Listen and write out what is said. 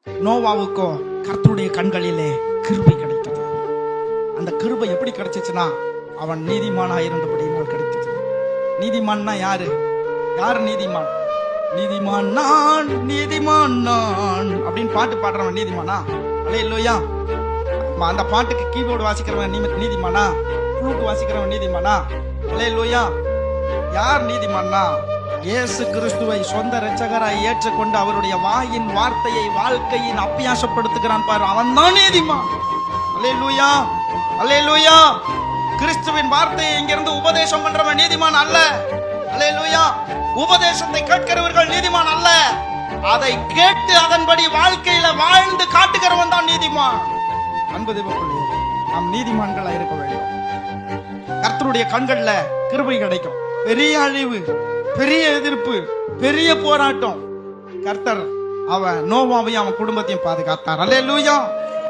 நோவாவுக்கோ கர்த்தருடைய கண்களிலே கிருபை கிடைத்தது. அந்த கிருபை எப்படி கிடைச்சிச்சுன்னா, அவன் நீதிமானா இருந்தபடியினால் கிடைத்தது. நீதிமான்னா யாரு? யாரு நீதிமான்? நீதிமான் நான், நீதிமான் நான் அப்படின்னு பாட்டு பாடுறவன் நீதிமானா? அல்லேலூயா. அந்த பாட்டுக்கு கீபோர்டு வாசிக்கிறவன் நீதிமானா? ஃப்ளூட் வாசிக்கிறவன் நீதிமானா? அல்லேலூயா. யார் நீதிமான்னா, இயேசு கிறிஸ்துவை சொந்த இரட்சகராய் ஏற்றுக்கொண்டு அவருடைய வாயின் வார்த்தையை வாழ்க்கையின் அபியாசப்படுத்துகிறான் பாரு, அவன் தான் நீதிமான். அல்லேலூயா, அல்லேலூயா. கிறிஸ்துவின் வார்த்தையை இங்கிருந்து உபதேசம் பண்றவன் நீதிமான் அல்ல. அல்லேலூயா. உபதேசத்தை கேட்கிறவர்கள் நீதிமான் அல்ல, அதை கேட்டு அதன்படி வாழ்க்கையில வாழ்ந்து காட்டுகிறவன் தான் நீதிமான். அன்பு தேவப்பிள்ளையே, நாம் நீதிமான்களா இருக்க வேண்டும். கர்த்தருடைய கண்கள்ல கிருபை கிடைக்கும். பெரிய அழிவு, பெரிய எதிர்ப்பு, பெரிய போராட்டம், கர்த்தர் அவன் நோவாவையும் அவன் குடும்பத்தையும் பாதுகாத்தார். அல்லேலூயா.